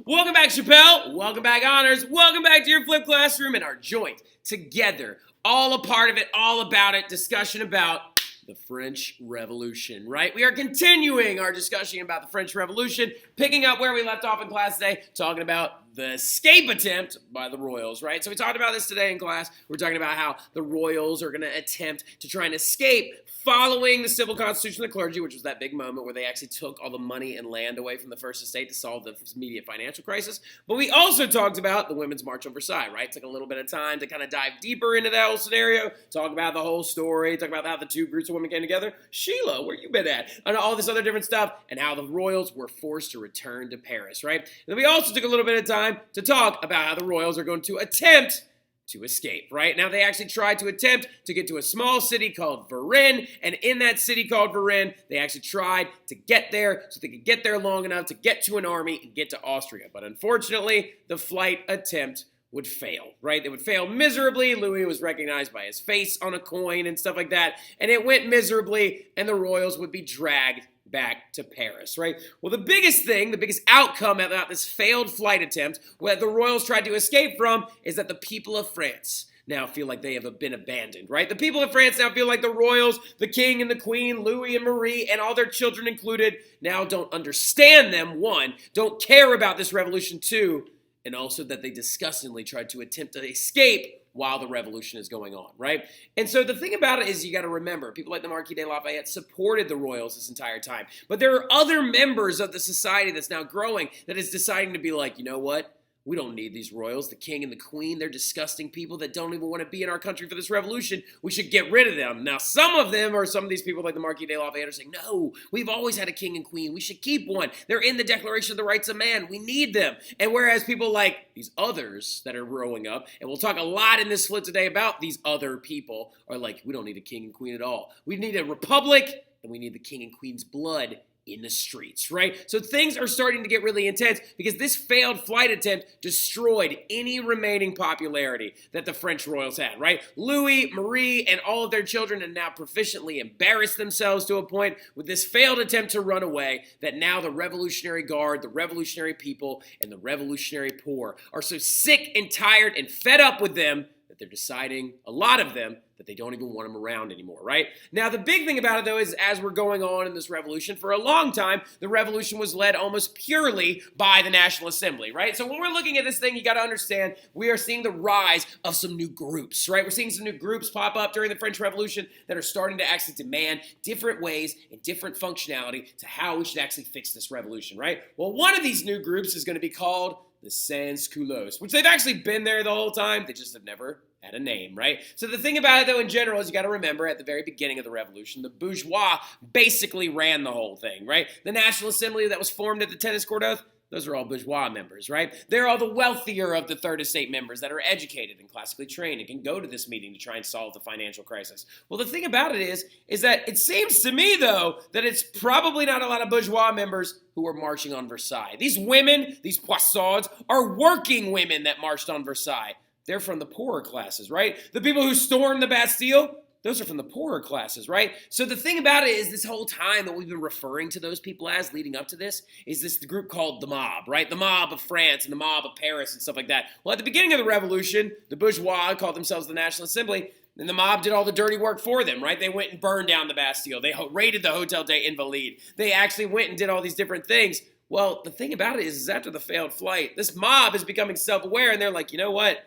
Welcome back, Chappelle. Welcome back, Honors. Welcome back to your flip classroom and our joint together. All a part of it, all about it. Discussion about the French Revolution, right? We are continuing our discussion about the French Revolution, picking up where we left off in class today, talking about the escape attempt by the royals, right? So we talked about this today in class. We're talking about how the royals are going to attempt to try and escape following the civil constitution of the clergy, which was that big moment where they actually took all the money and land away from the First Estate to solve the immediate financial crisis. But we also talked about the Women's March on Versailles, right? Took a little bit of time to kind of dive deeper into that whole scenario, talk about the whole story, talk about how the two groups of women came together. Sheila, where you been at? And all this other different stuff, and how the royals were forced to return to Paris, right? And then we also took a little bit of time to talk about how the royals are going to attempt to escape, right? Now, they actually tried to attempt to get to a small city called Varennes, and in that city called Varennes, they actually tried to get there so they could get there long enough to get to an army and get to Austria. But unfortunately, the flight attempt would fail, right? They would fail miserably. Louis was recognized by his face on a coin and stuff like that, and it went miserably, and the royals would be dragged back to Paris, right? Well, the biggest thing, the biggest outcome about this failed flight attempt that the royals tried to escape from is that the people of France now feel like they have been abandoned, right? The people of France now feel like the royals, the king and the queen, Louis and Marie, and all their children included, now don't understand them, one, don't care about this revolution, two, and also that they disgustingly tried to attempt to escape while the revolution is going on, right? And so the thing about it is you got to remember, people like the Marquis de Lafayette supported the royals this entire time. But there are other members of the society that's now growing that is deciding to be like, you know what? We don't need these royals, the king and the queen. They're disgusting people that don't even want to be in our country for this revolution. We should get rid of them. Now, some of them, or some of these people like the Marquis de Lafayette, are saying, no, we've always had a king and queen. We should keep one. They're in the Declaration of the Rights of Man. We need them. And whereas people like these others that are growing up, and we'll talk a lot in this flip today about these other people, are like, we don't need a king and queen at all. We need a republic, and we need the king and queen's blood in the streets, right? So things are starting to get really intense because this failed flight attempt destroyed any remaining popularity that the French royals had, right? Louis, Marie, and all of their children have now proficiently embarrassed themselves to a point with this failed attempt to run away that now the Revolutionary Guard, the revolutionary people, and the revolutionary poor are so sick and tired and fed up with them that they're deciding, a lot of them, that they don't even want them around anymore, right? Now, the big thing about it, though, is as we're going on in this revolution, for a long time, the revolution was led almost purely by the National Assembly, right? So when we're looking at this thing, you got to understand, we are seeing the rise of some new groups, right? We're seeing some new groups pop up during the French Revolution that are starting to actually demand different ways and different functionality to how we should actually fix this revolution, right? Well, one of these new groups is going to be called the Sans-Culottes, which they've actually been there the whole time. They just have never had a name, right? So the thing about it, though, in general, is you got to remember at the very beginning of the revolution, the bourgeois basically ran the whole thing, right? The National Assembly that was formed at the Tennis Court Oath, those are all bourgeois members, right? They're all the wealthier of the Third Estate members that are educated and classically trained and can go to this meeting to try and solve the financial crisis. Well, the thing about it is that it seems to me, though, that it's probably not a lot of bourgeois members who are marching on Versailles. These women, these poissons, are working women that marched on Versailles. They're from the poorer classes, right? The people who stormed the Bastille, those are from the poorer classes, right? So the thing about it is this whole time that we've been referring to those people as leading up to this is this group called the mob, right? The mob of France and the mob of Paris and stuff like that. Well, at the beginning of the revolution, the bourgeois called themselves the National Assembly, and the mob did all the dirty work for them, right? They went and burned down the Bastille. They raided the Hotel des Invalides. They actually went and did all these different things. Well, the thing about it is after the failed flight, this mob is becoming self-aware, and they're like, you know what?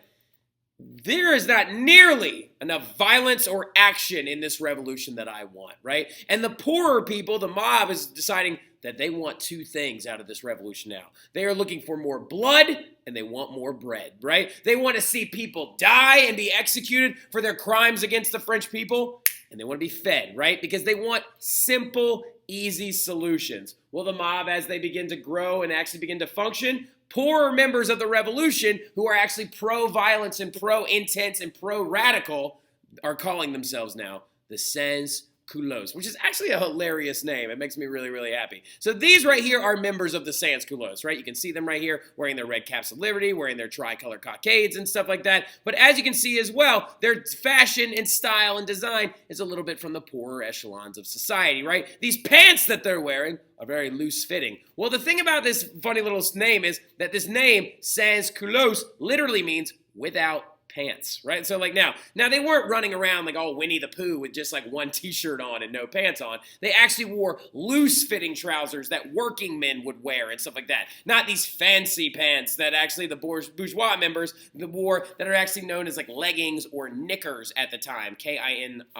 There is not nearly enough violence or action in this revolution that I want, right? And the poorer people, the mob, is deciding that they want two things out of this revolution now. They are looking for more blood and they want more bread, right? They want to see people die and be executed for their crimes against the French people, and they want to be fed, right? Because they want simple, easy solutions. Well, the mob, as they begin to grow and actually begin to function, poorer members of the revolution who are actually pro-violence and pro-intense and pro-radical are calling themselves now the Sans Culottes, which is actually a hilarious name. It makes me really, really happy. So these right here are members of the Sans Culottes, right? You can see them right here wearing their red caps of liberty, wearing their tricolor cockades and stuff like that. But as you can see as well, their fashion and style and design is a little bit from the poorer echelons of society, right? These pants that they're wearing are very loose fitting. Well, the thing about this funny little name is that this name, Sans Culottes, literally means without pants, right? So like now they weren't running around like all Winnie the Pooh with just like one t-shirt on and no pants on. They actually wore loose-fitting trousers that working men would wear and stuff like that. Not these fancy pants that actually the bourgeois members wore that are actually known as like leggings or knickers at the time, K-I-N-I-C-K-E-R-S,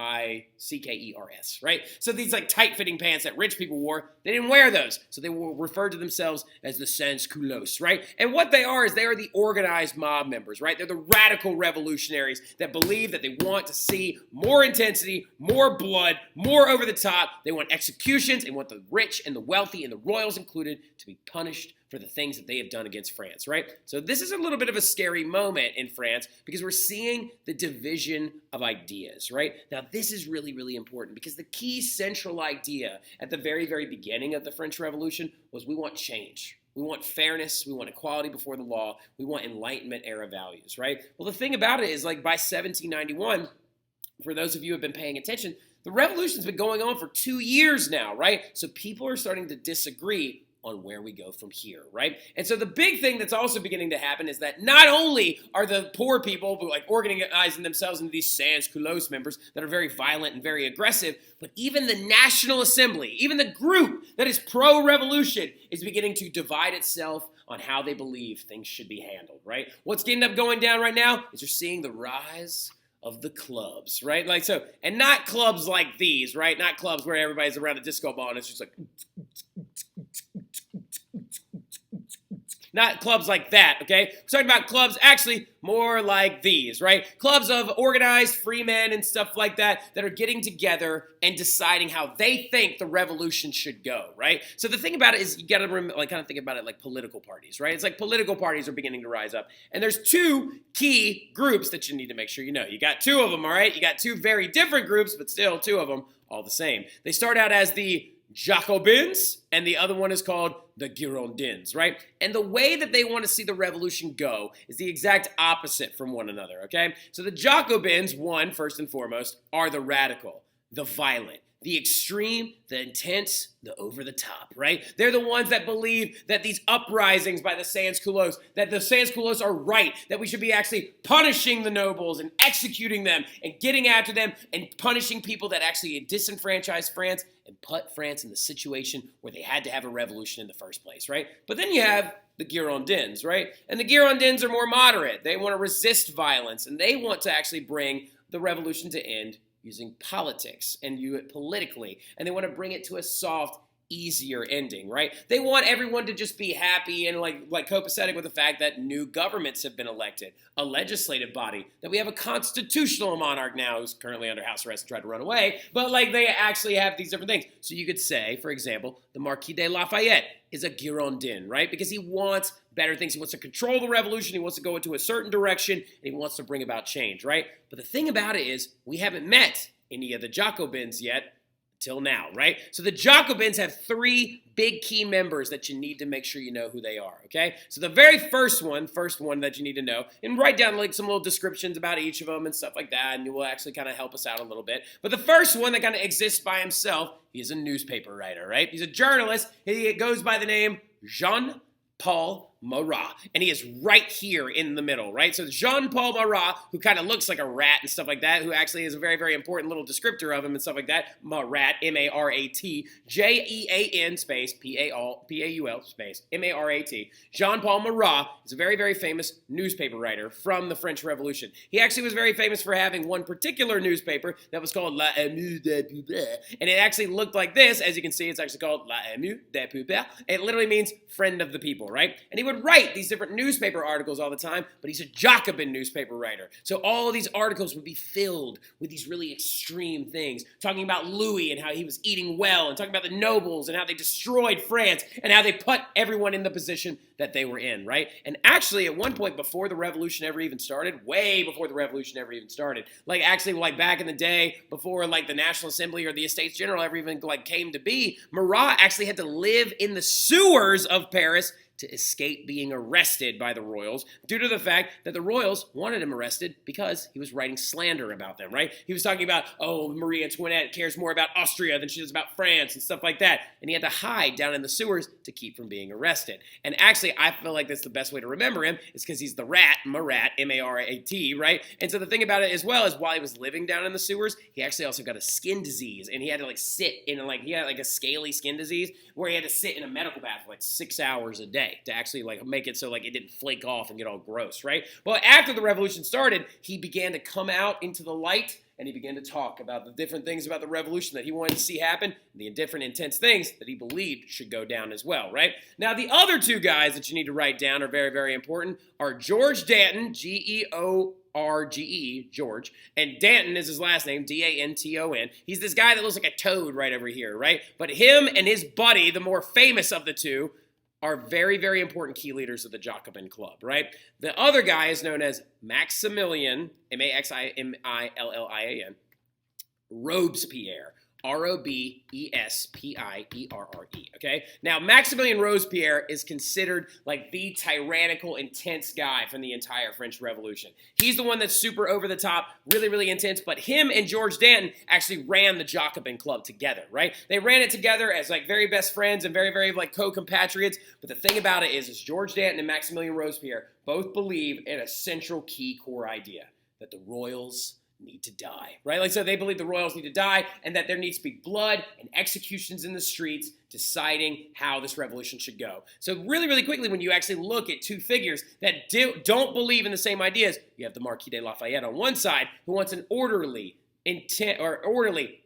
right? So these like tight-fitting pants that rich people wore, they didn't wear those. So they were referred to themselves as the Sans Culottes, right? And what they are is they are the organized mob members, right? They're the radical revolutionaries that believe that they want to see more intensity, more blood, more over the top. They want executions and want the rich and the wealthy and the royals included to be punished for the things that they have done against France, right? So this is a little bit of a scary moment in France because we're seeing the division of ideas, right? Now this is really, really important because the key central idea at the very, very beginning of the French Revolution was we want change. We want fairness, we want equality before the law, we want Enlightenment era values, right? Well, the thing about it is like by 1791, for those of you who have been paying attention, the revolution's been going on for 2 years now, right? So people are starting to disagree on where we go from here, right? And so the big thing that's also beginning to happen is that not only are the poor people like organizing themselves into these Sans Culottes members that are very violent and very aggressive, but even the National Assembly, even the group that is pro-revolution is beginning to divide itself on how they believe things should be handled, right? What's getting up going down right now is you're seeing the rise of the clubs, right? Like so, and not clubs like these, right? Not clubs where everybody's around a disco ball and it's just like not clubs like that, okay? We're talking about clubs actually more like these, right? Clubs of organized free men and stuff like that that are getting together and deciding how they think the revolution should go, right? So the thing about it is you got to like kind of think about it like political parties, right? It's like political parties are beginning to rise up. And there's two key groups that you need to make sure you know. You got two of them, all right? You got two very different groups, but still two of them all the same. They start out as the Jacobins, and the other one is called the Girondins, right? And the way that they want to see the revolution go is the exact opposite from one another, okay? So the Jacobins, first and foremost, are the radical, the violent, the extreme, the intense, the over-the-top, right? They're the ones that believe that these uprisings by the Sans Culottes, that the Sans Culottes are right, that we should be actually punishing the nobles and executing them and getting after them and punishing people that actually disenfranchised France and put France in the situation where they had to have a revolution in the first place, right? But then you have the Girondins, right? And the Girondins are more moderate. They want to resist violence, and they want to actually bring the revolution to end using politics and view it politically, and they want to bring it to a soft, easier ending, right? They want everyone to just be happy and like copacetic with the fact that new governments have been elected, a legislative body, that we have a constitutional monarch now who's currently under house arrest and tried to run away, but like they actually have these different things. So you could say, for example, the Marquis de Lafayette is a Girondin, right? Because he wants better things. He wants to control the revolution. He wants to go into a certain direction, and he wants to bring about change, right? But the thing about it is we haven't met any of the Jacobins yet till now, right? So the Jacobins have three big key members that you need to make sure you know who they are, okay? So the very first one that you need to know, and write down like some little descriptions about each of them and stuff like that, and it will actually kind of help us out a little bit. But the first one that kind of exists by himself, he's a newspaper writer, right? He's a journalist. He goes by the name Jean-Paul Marat, and he is right here in the middle, right? So Jean-Paul Marat, who kind of looks like a rat and stuff like that, who actually is a very, very important little descriptor of him and stuff like that, Marat, M-A-R-A-T, J-E-A-N space, P-A-U-L space, M-A-R-A-T. Jean-Paul Marat is a very, very famous newspaper writer from the French Revolution. He actually was very famous for having one particular newspaper that was called La Ému des Poupées, and it actually looked like this. As you can see, it's actually called La Ému des Poupées. It literally means friend of the people, right? And he would write these different newspaper articles all the time, but he's a Jacobin newspaper writer. So all of these articles would be filled with these really extreme things, talking about Louis and how he was eating well, and talking about the nobles and how they destroyed France and how they put everyone in the position that they were in, right? And actually, at one point before the revolution ever even started, way before the revolution ever even started, like actually like back in the day, before like the National Assembly or the Estates General ever even like came to be, Marat actually had to live in the sewers of Paris to escape being arrested by the royals due to the fact that the royals wanted him arrested because he was writing slander about them, right? He was talking about, oh, Marie Antoinette cares more about Austria than she does about France and stuff like that. And he had to hide down in the sewers to keep from being arrested. And actually, I feel like that's the best way to remember him is because he's the rat, Marat, M-A-R-A-T, right? And so the thing about it as well is while he was living down in the sewers, he actually also got a skin disease. And he had to like sit in he had like a scaly skin disease where he had to sit in a medical bath for like 6 hours a day to actually like make it so like it didn't flake off and get all gross, right? But after the revolution started, he began to come out into the light and he began to talk about the different things about the revolution that he wanted to see happen, the different intense things that he believed should go down as well, right? Now, the other two guys that you need to write down are very, very important are George Danton, George, George, and Danton is his last name, D-A-N-T-O-N. He's this guy that looks like a toad right over here, right? But him and his buddy, the more famous of the two, are very, very important key leaders of the Jacobin Club, right? The other guy is known as Maximilian, M-A-X-I-M-I-L-L-I-A-N, Robespierre. R-O-B-E-S-P-I-E-R-R-E, okay? Now, Maximilian Robespierre is considered like the tyrannical, intense guy from the entire French Revolution. He's the one that's super over the top, really, really intense, but him and George Danton actually ran the Jacobin Club together, right? They ran it together as like very best friends and very, very like co-compatriots, but the thing about it is George Danton and Maximilian Robespierre both believe in a central key core idea, that the royals need to die, right? Like, so they believe the royals need to die and that there needs to be blood and executions in the streets deciding how this revolution should go. So really, really quickly, when you actually look at two figures that don't believe in the same ideas, you have the Marquis de Lafayette on one side, who wants an orderly,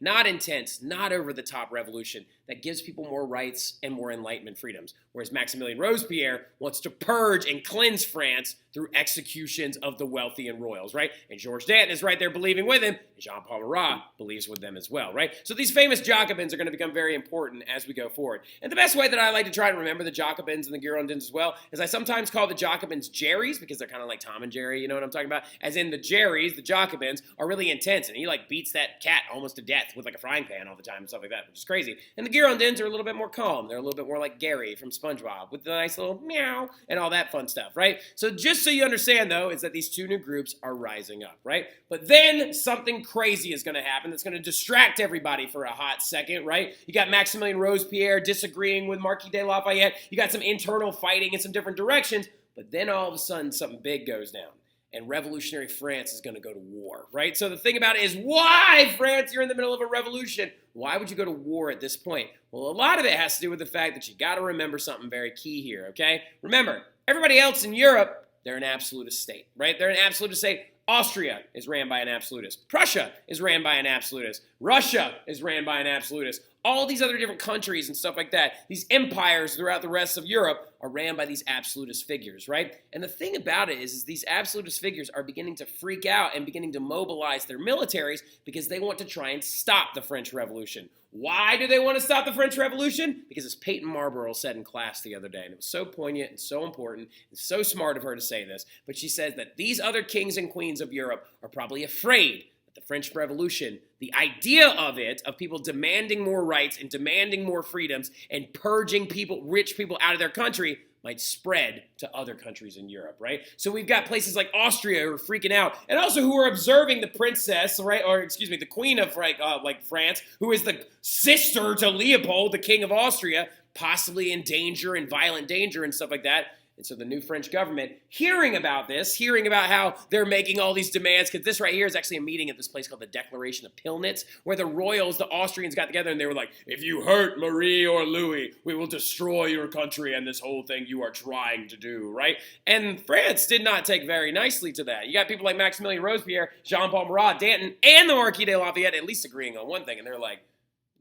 not intense, not over-the-top revolution that gives people more rights and more Enlightenment freedoms. Whereas Maximilian Robespierre wants to purge and cleanse France through executions of the wealthy and royals, right? And George Danton is right there believing with him, and Jean-Paul Marat believes with them as well, right? So these famous Jacobins are going to become very important as we go forward. And the best way that I like to try and remember the Jacobins and the Girondins as well is I sometimes call the Jacobins Jerrys because they're kind of like Tom and Jerry, you know what I'm talking about? As in the Jerrys, the Jacobins, are really intense, and he like beats that cat almost to death with like a frying pan all the time and stuff like that, which is crazy. And the Girondins are a little bit more calm. They're a little bit more like Gary from SpongeBob with the nice little meow and all that fun stuff, right? So just so you understand, though, is that these two new groups are rising up, right? But then something crazy is going to happen that's going to distract everybody for a hot second, right? You got Maximilian Robespierre disagreeing with Marquis de Lafayette. You got some internal fighting in some different directions. But then all of a sudden, something big goes down. And revolutionary France is going to go to war, right? So the thing about it is, why, France, you're in the middle of a revolution? Why would you go to war at this point? Well, a lot of it has to do with the fact that you got to remember something very key here, okay? Remember, everybody else in Europe, they're an absolutist state, right? They're an absolutist state. Austria is ran by an absolutist. Prussia is ran by an absolutist. Russia is ran by an absolutist. All these other different countries and stuff like that, these empires throughout the rest of Europe are ran by these absolutist figures, right? And the thing about it is these absolutist figures are beginning to freak out and beginning to mobilize their militaries because they want to try and stop the French Revolution. Why do they want to stop the French Revolution? Because as Peyton Marlborough said in class the other day, and it was so poignant and so important and so smart of her to say this, but she says that these other kings and queens of Europe are probably afraid that the French Revolution, the idea of it, of people demanding more rights and demanding more freedoms and purging people, rich people out of their country, might spread to other countries in Europe, right? So we've got places like Austria who are freaking out, and also who are observing the princess, right, or excuse me, the queen of like France, who is the sister to Leopold, the king of Austria, possibly in danger and violent danger and stuff like that. And so the new French government, hearing about this, hearing about how they're making all these demands, because this right here is actually a meeting at this place called the Declaration of Pillnitz, where the royals, the Austrians got together and they were like, if you hurt Marie or Louis, we will destroy your country and this whole thing you are trying to do, right? And France did not take very nicely to that. You got people like Maximilian Robespierre, Jean-Paul Marat, Danton, and the Marquis de Lafayette at least agreeing on one thing, and they're like,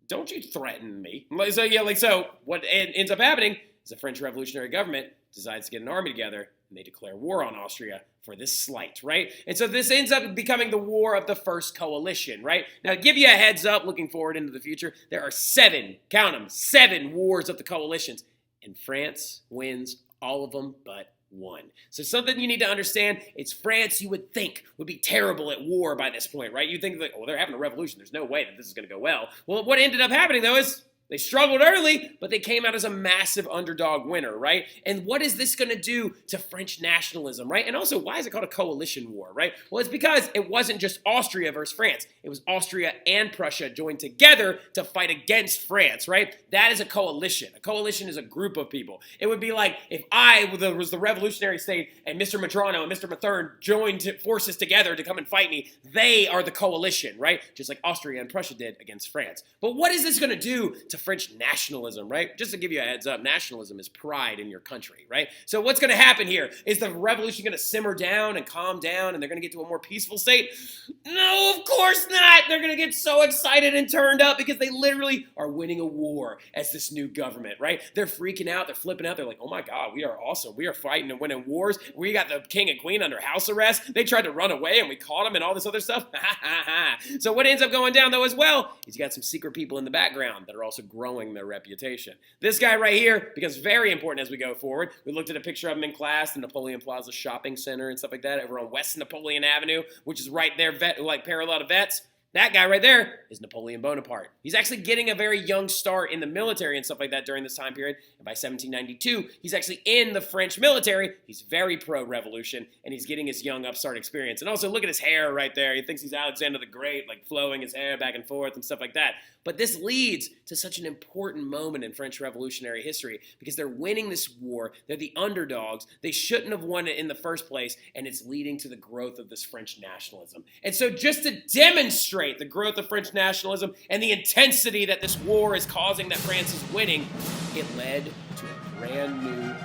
don't you threaten me. So what ends up happening is the French revolutionary government decides to get an army together, and they declare war on Austria for this slight, right? And so this ends up becoming the War of the First Coalition, right? Now, to give you a heads up, looking forward into the future, there are 7, count them, 7 wars of the coalitions, and France wins all of them but one. So something you need to understand, it's France you would think would be terrible at war by this point, right? You think like, oh, they're having a revolution. There's no way that this is going to go well. Well, what ended up happening, though, is they struggled early, but they came out as a massive underdog winner, right? And what is this going to do to French nationalism, right? And also, why is it called a coalition war, right? Well, it's because it wasn't just Austria versus France. It was Austria and Prussia joined together to fight against France, right? That is a coalition. A coalition is a group of people. It would be like if I was the revolutionary state and Mr. Madrano and Mr. Mathern joined forces together to come and fight me. They are the coalition, right? Just like Austria and Prussia did against France. But what is this going to do to French nationalism, right? Just to give you a heads up, nationalism is pride in your country, right? So what's going to happen here? Is the revolution going to simmer down and calm down and they're going to get to a more peaceful state? No, of course not. They're going to get so excited and turned up because they literally are winning a war as this new government, right? They're freaking out. They're flipping out. They're like, oh my God, we are awesome. We are fighting and winning wars. We got the king and queen under house arrest. They tried to run away and we caught them and all this other stuff. So what ends up going down though as well is you got some secret people in the background that are also growing their reputation. This guy right here becomes very important as we go forward. We looked at a picture of him in class, the Napoleon Plaza Shopping Center and stuff like that over on West Napoleon Avenue, which is right there, like parallel to Vets. That guy right there is Napoleon Bonaparte. He's actually getting a very young start in the military and stuff like that during this time period. And by 1792, he's actually in the French military. He's very pro-revolution, and he's getting his young upstart experience. And also, look at his hair right there. He thinks he's Alexander the Great, like flowing his hair back and forth and stuff like that. But this leads to such an important moment in French revolutionary history because they're winning this war. They're the underdogs. They shouldn't have won it in the first place, and it's leading to the growth of this French nationalism. And so just to demonstrate the growth of French nationalism and the intensity that this war is causing that France is winning, it led to a brand new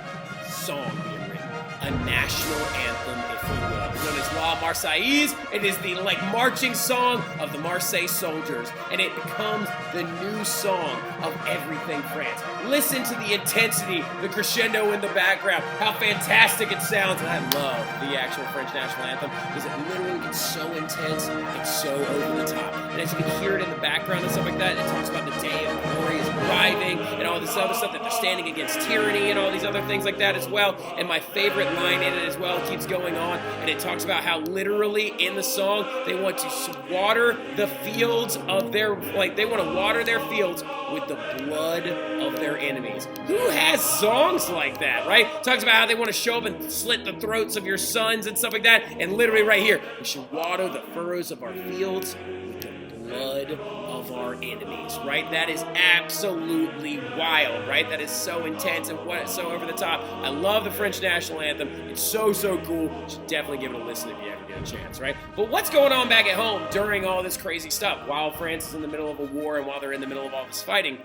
song being written, a national anthem, if you will. It's known as La Marseillaise. It is the marching song of the Marseille soldiers, and it becomes the new song of everything France. Listen to the intensity, the crescendo in the background, how fantastic it sounds, and I love the actual French national anthem because it literally gets so intense, it's so over the top. And as you can hear it in the background and stuff like that, it talks about the day of glory is arriving and all this other stuff, that they're standing against tyranny and all these other things like that as well. And my favorite line in it as well keeps going on, and it talks about how literally in the song they want to water the fields of their, they want to water their fields with the blood of their enemies. Who has songs like that, right? Talks about how they want to show up and slit the throats of your sons and stuff like that. And literally right here, we should water the furrows of our fields with the blood of our enemies, right? That is absolutely wild, right? That is so intense and so over the top. I love the French national anthem. It's so cool. You should definitely give it a listen if you ever get a chance, right? But what's going on back at home during all this crazy stuff while France is in the middle of a war and while they're in the middle of all this fighting?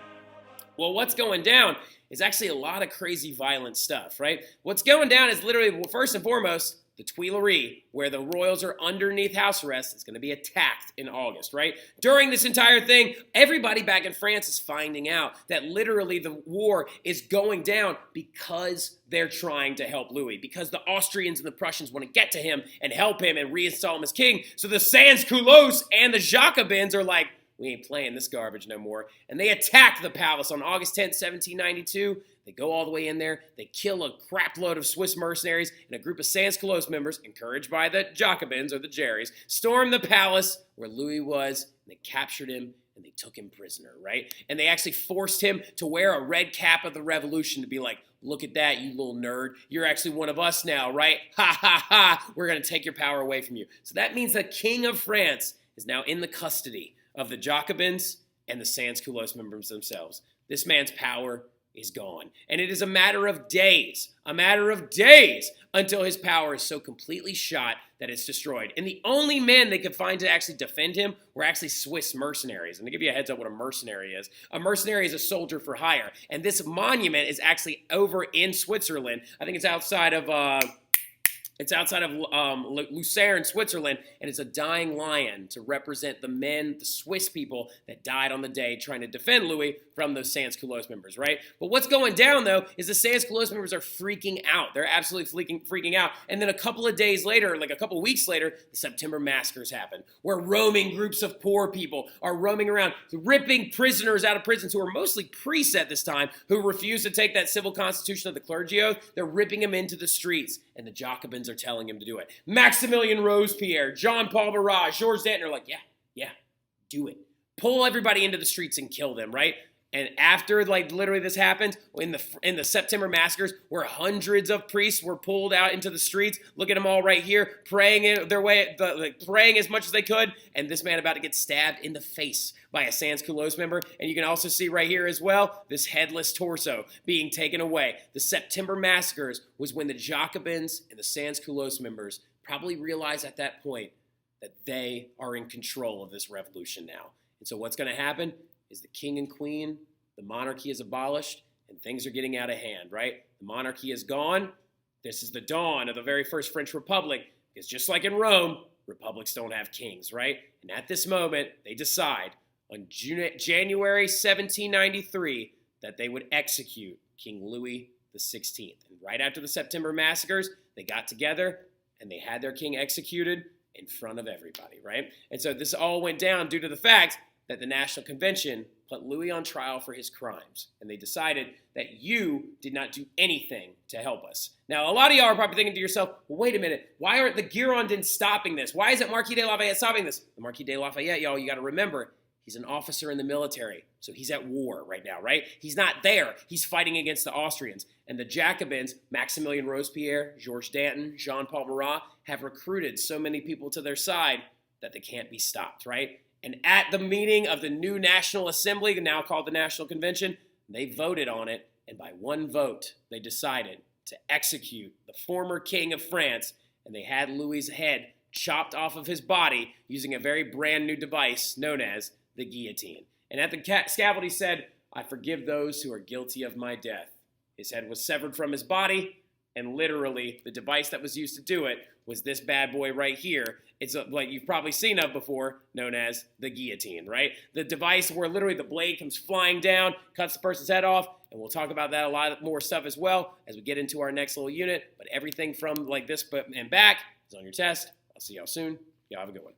Well, what's going down is actually a lot of crazy violent stuff, right? What's going down is literally, well, first and foremost, the Tuileries, where the royals are underneath house arrest, is going to be attacked in August, right? During this entire thing, everybody back in France is finding out that literally the war is going down because they're trying to help Louis, because the Austrians and the Prussians want to get to him and help him and reinstall him as king. So the Sans-Culottes and the Jacobins are like, we ain't playing this garbage no more. And they attack the palace on August 10th, 1792. They go all the way in there. They kill a crap load of Swiss mercenaries, and a group of Sans-Culottes members, encouraged by the Jacobins or the Jerrys, stormed the palace where Louis was, and they captured him, and they took him prisoner, right? And they actually forced him to wear a red cap of the revolution to be like, look at that, you little nerd. You're actually one of us now, right? Ha, ha, ha. We're going to take your power away from you. So that means the King of France is now in the custody of the Jacobins and the Sans-Culottes members themselves. This man's power is gone. And it is a matter of days until his power is so completely shot that it's destroyed. And the only men they could find to actually defend him were actually Swiss mercenaries. And to give you a heads up what a mercenary is a soldier for hire. And this monument is actually over in Switzerland. I think it's outside of It's outside of Lucerne, Switzerland, and it's a dying lion to represent the men, the Swiss people that died on the day trying to defend Louis from those Sans-Culottes members, right? But what's going down, though, is the Sans-Culottes members are freaking out. They're absolutely freaking out. And then a couple of days later, like a couple of weeks later, the September Massacres happen, where roaming groups of poor people are roaming around, ripping prisoners out of prisons who are mostly priests at this time, who refuse to take that civil constitution of the clergy oath. They're ripping them into the streets, and the Jacobins are telling him to do it. Maximilien Robespierre, Jean-Paul Marat, Georges Danton are like, yeah, do it. Pull everybody into the streets and kill them, right? And after, like, literally this happens, in the September Massacres, where hundreds of priests were pulled out into the streets, look at them all right here, praying their way, praying as much as they could, and this man about to get stabbed in the face by a Sans-Culottes member. And you can also see right here as well, this headless torso being taken away. The September Massacres was when the Jacobins and the Sans-Culottes members probably realized at that point that they are in control of this revolution now. And so what's going to happen is the king and queen, the monarchy is abolished, and things are getting out of hand, right? The monarchy is gone. This is the dawn of the very first French Republic, because just like in Rome, republics don't have kings, right? And at this moment, they decide on January 1793 that they would execute King Louis XVI. And right after the September Massacres, they got together and they had their king executed in front of everybody, right? And so this all went down due to the fact that the National Convention put Louis on trial for his crimes. And they decided that you did not do anything to help us. Now, a lot of y'all are probably thinking to yourself, well, wait a minute, why aren't the Girondins stopping this? Why isn't Marquis de Lafayette stopping this? The Marquis de Lafayette, y'all, you got to remember, he's an officer in the military. So he's at war right now, right? He's not there. He's fighting against the Austrians. And the Jacobins, Maximilien Robespierre, Georges Danton, Jean-Paul Marat, have recruited so many people to their side that they can't be stopped, right? And at the meeting of the new National Assembly, now called the National Convention, they voted on it, and by one vote, they decided to execute the former king of France, and they had Louis's head chopped off of his body using a very brand new device known as the guillotine. And at the scaffold, he said, "I forgive those who are guilty of my death." His head was severed from his body, and literally, the device that was used to do it was this bad boy right here. It's like you've probably seen of before, known as the guillotine, right? The device where literally the blade comes flying down, cuts the person's head off, and we'll talk about that a lot more stuff as well as we get into our next little unit. But everything from like this and back is on your test. I'll see y'all soon. Y'all have a good one.